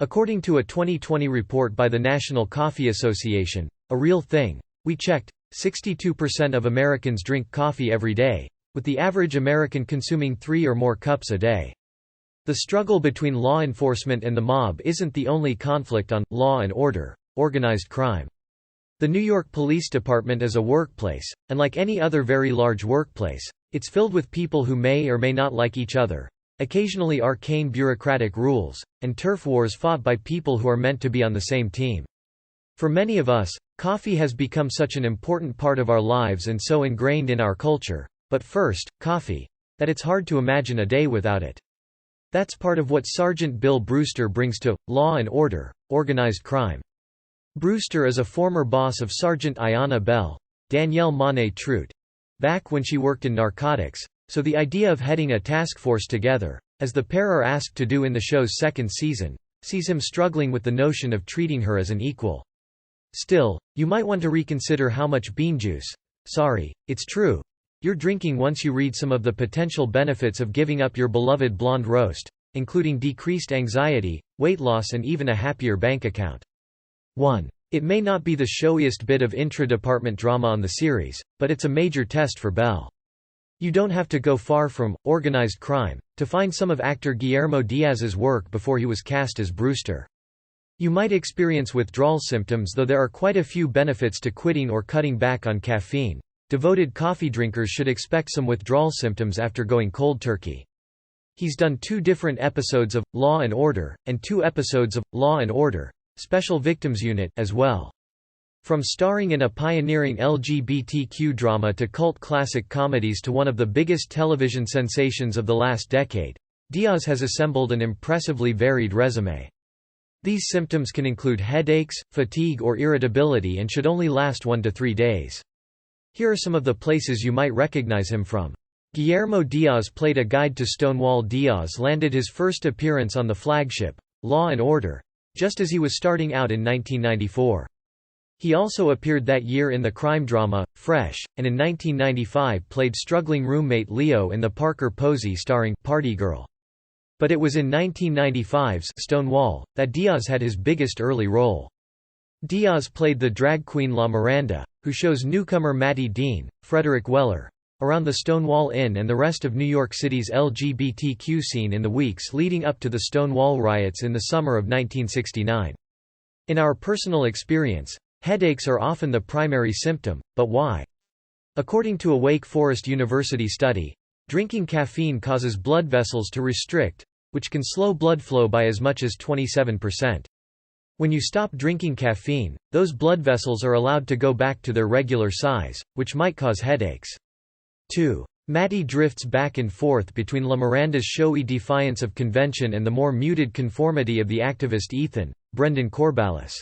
According to a 2020 report by the National Coffee Association, a real thing, we checked, 62% of Americans drink coffee every day, with the average American consuming 3 or more cups a day. The struggle between law enforcement and the mob isn't the only conflict on law and order, organized crime. The New York Police Department is a workplace, and like any other very large workplace, it's filled with people who may or may not like each other, occasionally arcane bureaucratic rules, and turf wars fought by people who are meant to be on the same team. For many of us, coffee has become such an important part of our lives and so ingrained in our culture, but first, coffee, that it's hard to imagine a day without it. That's part of what Sergeant Bill Brewster brings to Law and Order, Organized Crime. Brewster is a former boss of Sergeant Ayanna Bell, Danielle Monet-Trout, back when she worked in narcotics, so the idea of heading a task force together, as the pair are asked to do in the show's second season, sees him struggling with the notion of treating her as an equal. Still, you might want to reconsider how much bean juice, sorry, it's true, you're drinking once you read some of the potential benefits of giving up your beloved blonde roast, including decreased anxiety, weight loss and even a happier bank account. 1. It may not be the showiest bit of intra-department drama on the series, but it's a major test for Bell. You don't have to go far from Organized Crime to find some of actor Guillermo Diaz's work before he was cast as Brewster. You might experience withdrawal symptoms, though there are quite a few benefits to quitting or cutting back on caffeine. Devoted coffee drinkers should expect some withdrawal symptoms after going cold turkey. He's done 2 different episodes of Law and Order, and 2 episodes of Law and Order, Special Victims Unit as well. From starring in a pioneering LGBTQ drama to cult classic comedies to one of the biggest television sensations of the last decade, Diaz has assembled an impressively varied resume. These symptoms can include headaches, fatigue or irritability and should only last 1 to 3 days. Here are some of the places you might recognize him from. Guillermo Diaz played a guide to Stonewall. Diaz landed his first appearance on the flagship, Law and Order, just as he was starting out in 1994. He also appeared that year in the crime drama, Fresh, and in 1995 played struggling roommate Leo in the Parker Posey starring Party Girl. But it was in 1995's Stonewall that Diaz had his biggest early role. Diaz played the drag queen La Miranda, who shows newcomer Mattie Dean, Frederick Weller, around the Stonewall Inn and the rest of New York City's LGBTQ scene in the weeks leading up to the Stonewall riots in the summer of 1969. In our personal experience, headaches are often the primary symptom, but why? According to a Wake Forest University study, drinking caffeine causes blood vessels to restrict, which can slow blood flow by as much as 27%. When you stop drinking caffeine, those blood vessels are allowed to go back to their regular size, which might cause headaches. 2. Mattie drifts back and forth between La Miranda's showy defiance of convention and the more muted conformity of the activist Ethan, Brendan Corballis.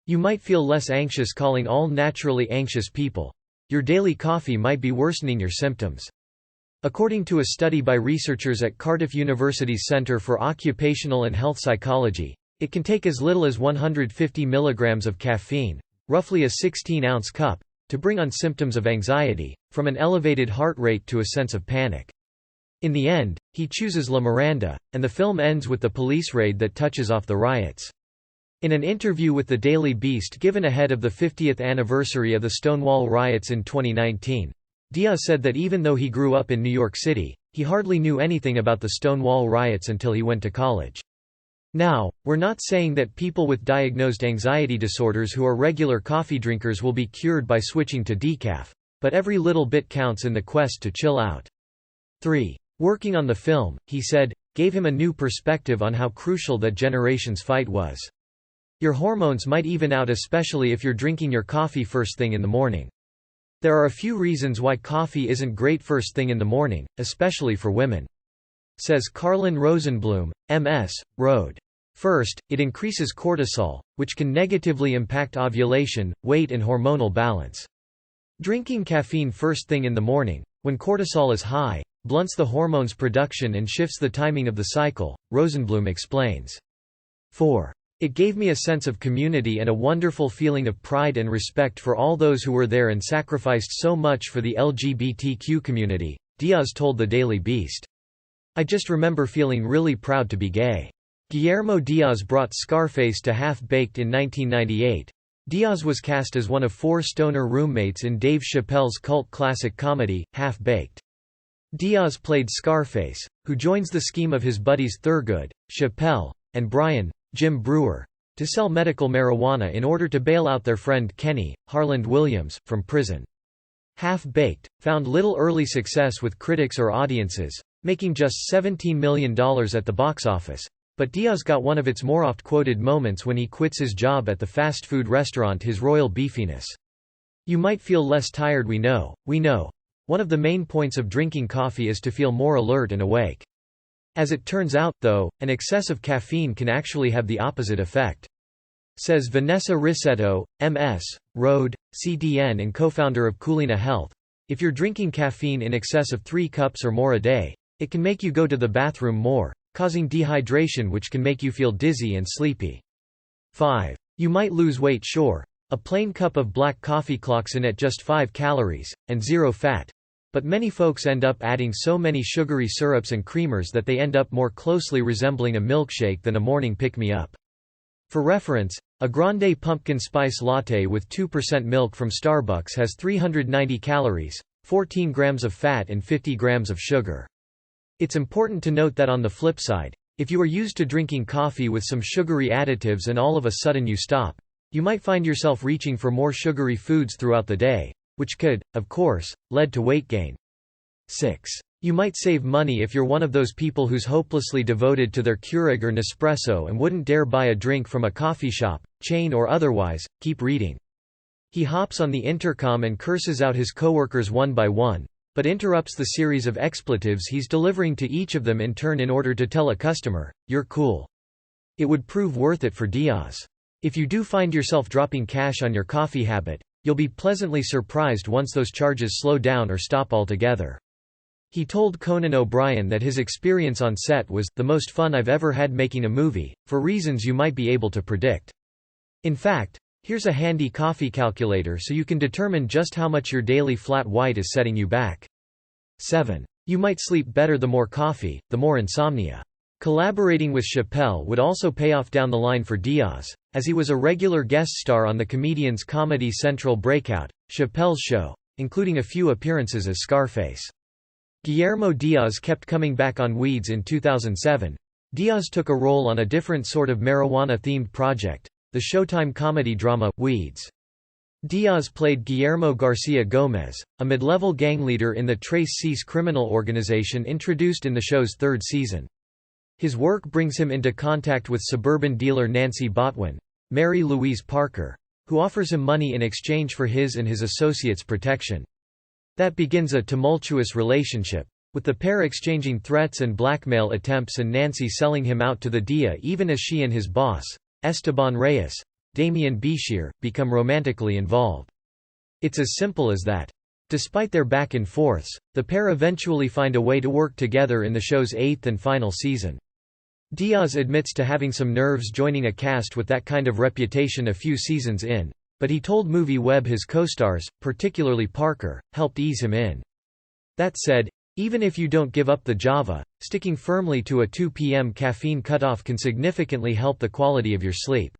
You might feel less anxious calling all naturally anxious people. Your daily coffee might be worsening your symptoms. According to a study by researchers at Cardiff University's Centre for Occupational and Health Psychology, it can take as little as 150 milligrams of caffeine, roughly a 16-ounce cup, to bring on symptoms of anxiety, from an elevated heart rate to a sense of panic. In the end, he chooses La Miranda, and the film ends with the police raid that touches off the riots. In an interview with the Daily Beast given ahead of the 50th anniversary of the Stonewall riots in 2019, Diaz said that even though he grew up in New York City, he hardly knew anything about the Stonewall riots until he went to college. Now, we're not saying that people with diagnosed anxiety disorders who are regular coffee drinkers will be cured by switching to decaf, but every little bit counts in the quest to chill out. 3. Working on the film, he said, gave him a new perspective on how crucial that generation's fight was. Your hormones might even out, especially if you're drinking your coffee first thing in the morning. There are a few reasons why coffee isn't great first thing in the morning, especially for women. Says Carlin Rosenblum, MS, Rhode. First, it increases cortisol, which can negatively impact ovulation, weight and hormonal balance. Drinking caffeine first thing in the morning, when cortisol is high, blunts the hormone's production and shifts the timing of the cycle, Rosenblum explains. 4. It gave me a sense of community and a wonderful feeling of pride and respect for all those who were there and sacrificed so much for the LGBTQ community, Diaz told the Daily Beast. I just remember feeling really proud to be gay. Guillermo Diaz brought Scarface to Half-Baked in 1998. Diaz was cast as one of 4 stoner roommates in Dave Chappelle's cult classic comedy, Half-Baked. Diaz played Scarface, who joins the scheme of his buddies Thurgood, Chappelle, and Brian, Jim Brewer, to sell medical marijuana in order to bail out their friend Kenny, Harland Williams, from prison. Half-Baked found little early success with critics or audiences, making just $17 million at the box office, but Diaz got one of its more oft-quoted moments when he quits his job at the fast food restaurant His Royal Beefiness. "You might feel less tired, we know. One of the main points of drinking coffee is to feel more alert and awake. As it turns out, though, an excess of caffeine can actually have the opposite effect," says Vanessa Rissetto, MS, Rhode, CDN and co-founder of Coolina Health. "If you're drinking caffeine in excess of 3 cups or more a day, it can make you go to the bathroom more, causing dehydration which can make you feel dizzy and sleepy." 5. You might lose weight, sure. A plain cup of black coffee clocks in at just 5 calories, and 0 fat. But many folks end up adding so many sugary syrups and creamers that they end up more closely resembling a milkshake than a morning pick-me-up. For reference, a grande pumpkin spice latte with 2% milk from Starbucks has 390 calories, 14 grams of fat and 50 grams of sugar. It's important to note that on the flip side, if you are used to drinking coffee with some sugary additives and all of a sudden you stop, you might find yourself reaching for more sugary foods throughout the day, which could, of course, lead to weight gain. 6. You might save money if you're one of those people who's hopelessly devoted to their Keurig or Nespresso and wouldn't dare buy a drink from a coffee shop, chain or otherwise. Keep reading. He hops on the intercom and curses out his coworkers one by one, but interrupts the series of expletives he's delivering to each of them in turn in order to tell a customer, "You're cool." It would prove worth it for Diaz. If you do find yourself dropping cash on your coffee habit, you'll be pleasantly surprised once those charges slow down or stop altogether. He told Conan O'Brien that his experience on set was the most fun I've ever had making a movie, for reasons you might be able to predict. In fact, here's a handy coffee calculator so you can determine just how much your daily flat white is setting you back. 7. You might sleep better the more coffee, the more insomnia. Collaborating with Chappelle would also pay off down the line for Diaz, as he was a regular guest star on the comedian's Comedy Central breakout, Chappelle's Show, including a few appearances as Scarface. Guillermo Diaz kept coming back on Weeds in 2007. Diaz took a role on a different sort of marijuana-themed project, the Showtime comedy drama, Weeds. Diaz played Guillermo Garcia Gomez, a mid-level gang leader in the Trace Cease criminal organization introduced in the show's 3rd season. His work brings him into contact with suburban dealer Nancy Botwin, Mary Louise Parker, who offers him money in exchange for his and his associates' protection. That begins a tumultuous relationship, with the pair exchanging threats and blackmail attempts and Nancy selling him out to the DEA even as she and his boss, Esteban Reyes, Damian Bishir, become romantically involved. It's as simple as that. Despite their back and forths, the pair eventually find a way to work together in the show's 8th and final season. Diaz admits to having some nerves joining a cast with that kind of reputation a few seasons in, but he told Movie Web his co-stars, particularly Parker, helped ease him in. That said, even if you don't give up the Java, sticking firmly to a 2 p.m. caffeine cutoff can significantly help the quality of your sleep.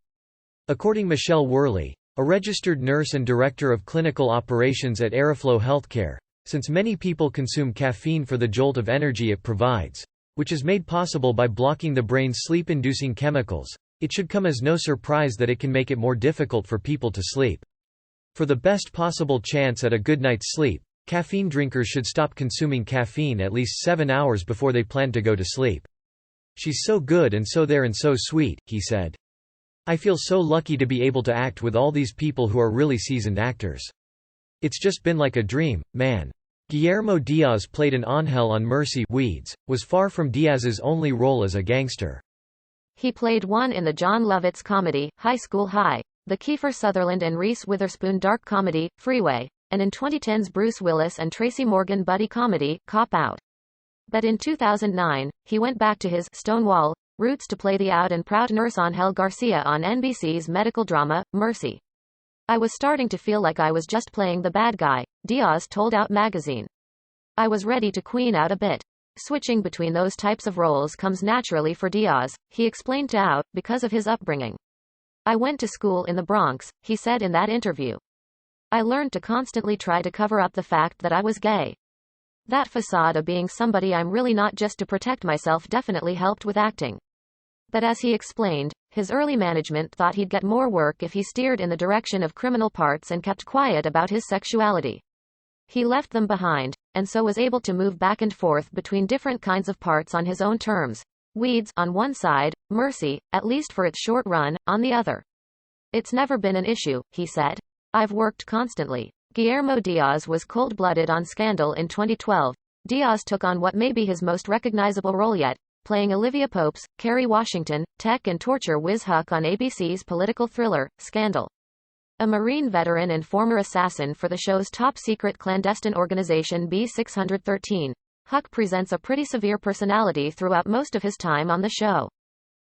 According to Michelle Worley, a registered nurse and director of clinical operations at Aeroflow Healthcare, since many people consume caffeine for the jolt of energy it provides, which is made possible by blocking the brain's sleep-inducing chemicals, it should come as no surprise that it can make it more difficult for people to sleep. For the best possible chance at a good night's sleep, caffeine drinkers should stop consuming caffeine at least 7 hours before they plan to go to sleep. "She's so good and so there and so sweet," he said. "I feel so lucky to be able to act with all these people who are really seasoned actors. It's just been like a dream, man." Guillermo Diaz played an Ángel on Mercy Weeds, was far from Diaz's only role as a gangster. He played one in the John Lovitz comedy, High School High, the Kiefer Sutherland and Reese Witherspoon dark comedy, Freeway, and in 2010's Bruce Willis and Tracy Morgan buddy comedy, Cop Out. But in 2009, he went back to his Stonewall roots to play the out and proud nurse Ángel Garcia on NBC's medical drama, Mercy. "I was starting to feel like I was just playing the bad guy," Diaz told Out magazine. "I was ready to queen out a bit. Switching between those types of roles comes naturally for Diaz, he explained to Out, because of his upbringing. I went to school in the Bronx, he said in that interview. I learned to constantly try to cover up the fact that I was gay. That facade of being somebody I'm really not just to protect myself definitely helped with acting. But as he explained, his early management thought he'd get more work if he steered in the direction of criminal parts and kept quiet about his sexuality. He left them behind, and so was able to move back and forth between different kinds of parts on his own terms. Weeds, on one side, Mercy, at least for its short run, on the other. It's never been an issue, he said. I've worked constantly. Guillermo Diaz was cold-blooded on Scandal in 2012. Diaz took on what may be his most recognizable role yet, playing Olivia Pope's, Kerry Washington, tech and torture whiz Huck on ABC's political thriller, Scandal. A Marine veteran and former assassin for the show's top-secret clandestine organization B-613, Huck presents a pretty severe personality throughout most of his time on the show.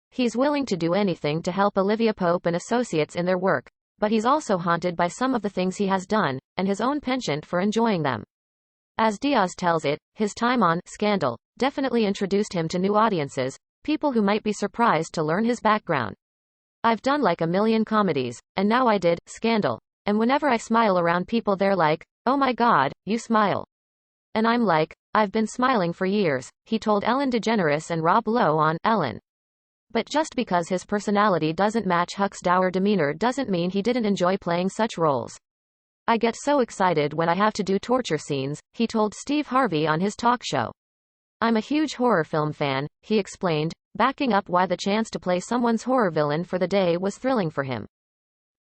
He's willing to do anything to help Olivia Pope and associates in their work, but he's also haunted by some of the things he has done, and his own penchant for enjoying them. As Diaz tells it, his time on Scandal definitely introduced him to new audiences, people who might be surprised to learn his background. I've done like a million comedies, and now I did Scandal. And whenever I smile around people they're like, oh my god, you smile. And I'm like, I've been smiling for years, he told Ellen DeGeneres and Rob Lowe on Ellen. But just because his personality doesn't match Huck's dour demeanor doesn't mean he didn't enjoy playing such roles. I get so excited when I have to do torture scenes, he told Steve Harvey on his talk show. I'm a huge horror film fan, he explained, backing up why the chance to play someone's horror villain for the day was thrilling for him.